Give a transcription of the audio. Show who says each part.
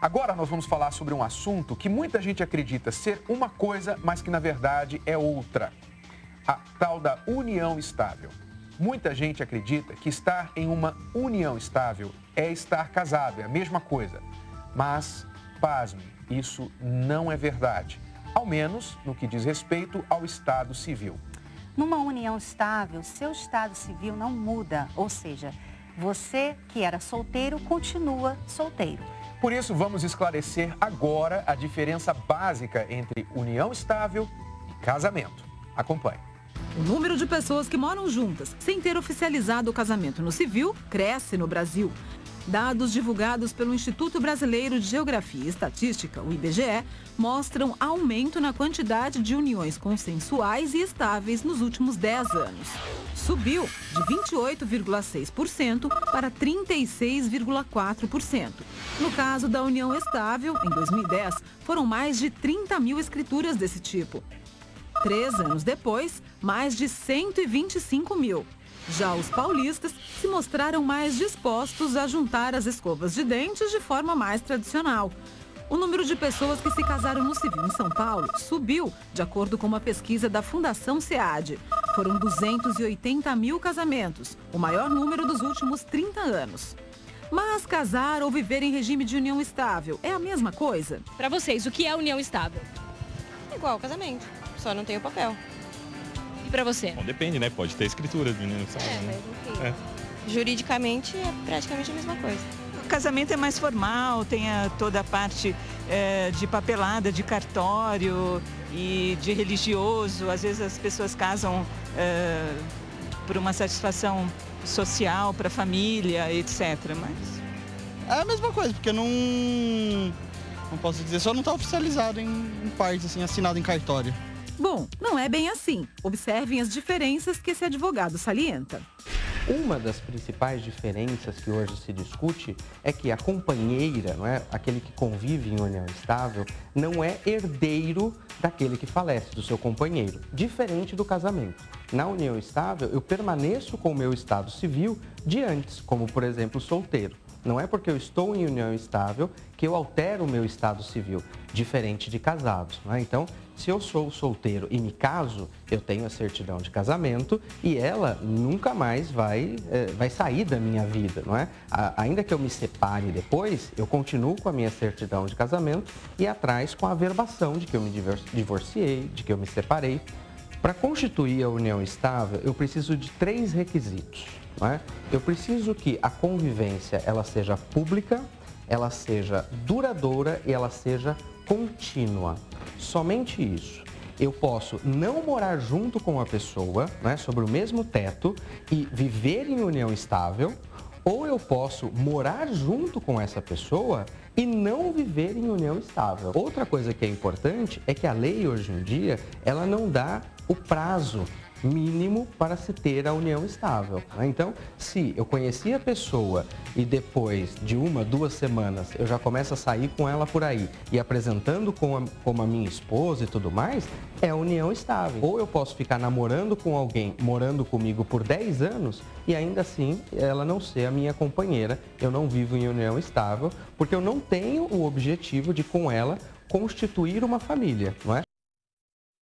Speaker 1: Agora nós vamos falar sobre um assunto que muita gente acredita ser uma coisa, mas que na verdade é outra. A tal da união estável. Muita gente acredita que estar em uma união estável é estar casado, é a mesma coisa. Mas, pasme, isso não é verdade. Ao menos no que diz respeito ao estado civil.
Speaker 2: Numa união estável, seu estado civil não muda, ou seja, você que era solteiro continua solteiro.
Speaker 1: Por isso, vamos esclarecer agora a diferença básica entre união estável e casamento. Acompanhe.
Speaker 3: O número de pessoas que moram juntas sem ter oficializado o casamento no civil cresce no Brasil. Dados divulgados pelo Instituto Brasileiro de Geografia e Estatística, o IBGE, mostram aumento na quantidade de uniões consensuais e estáveis nos últimos 10 anos. Subiu de 28,6% para 36,4%. No caso da união estável, em 2010, foram mais de 30 mil escrituras desse tipo. 3 anos depois, mais de 125 mil. Já os paulistas se mostraram mais dispostos a juntar as escovas de dentes de forma mais tradicional. O número de pessoas que se casaram no civil em São Paulo subiu, de acordo com uma pesquisa da Fundação SEAD. Foram 280 mil casamentos, o maior número dos últimos 30 anos. Mas casar ou viver em regime de união estável é a mesma coisa?
Speaker 4: Para vocês, o que é união estável?
Speaker 5: É igual ao casamento, só não tem o papel.
Speaker 4: E para você?
Speaker 6: Bom, depende, né? Pode ter escritura de união estável.
Speaker 5: Mas enfim, juridicamente é praticamente a mesma coisa.
Speaker 7: O casamento é mais formal, tem toda a parte de papelada, de cartório e de religioso. Às vezes as pessoas casam por uma satisfação social, para a família, etc. Mas
Speaker 8: é a mesma coisa, porque não posso dizer, só não está oficializado em parte, assim, assinado em cartório.
Speaker 3: Bom, não é bem assim. Observem as diferenças que esse advogado salienta.
Speaker 9: Uma das principais diferenças que hoje se discute é que a companheira, não é, aquele que convive em união estável, não é herdeiro daquele que falece, do seu companheiro, diferente do casamento. Na união estável, eu permaneço com o meu estado civil de antes, como, por exemplo, solteiro. Não é porque eu estou em união estável que eu altero o meu estado civil, diferente de casados, não é? Então, se eu sou solteiro e me caso, eu tenho a certidão de casamento e ela nunca mais vai sair da minha vida, não é? Ainda que eu me separe depois, eu continuo com a minha certidão de casamento e atrás com a averbação de que eu me divorciei, de que eu me separei. Para constituir a união estável, eu preciso de 3 requisitos. Não é? Eu preciso que a convivência ela seja pública, ela seja duradoura e ela seja contínua. Somente isso. Eu posso não morar junto com a pessoa, né, sobre o mesmo teto e viver em união estável, ou eu posso morar junto com essa pessoa e não viver em união estável. Outra coisa que é importante é que a lei hoje em dia, ela não dá o prazo mínimo para se ter a união estável. Então, se eu conheci a pessoa e depois de 1, 2 semanas eu já começo a sair com ela por aí e apresentando como a minha esposa e tudo mais, é a união estável. Ou eu posso ficar namorando com alguém, morando comigo por 10 anos e ainda assim ela não ser a minha companheira, eu não vivo em união estável, porque eu não tenho o objetivo de com ela constituir uma família, não é?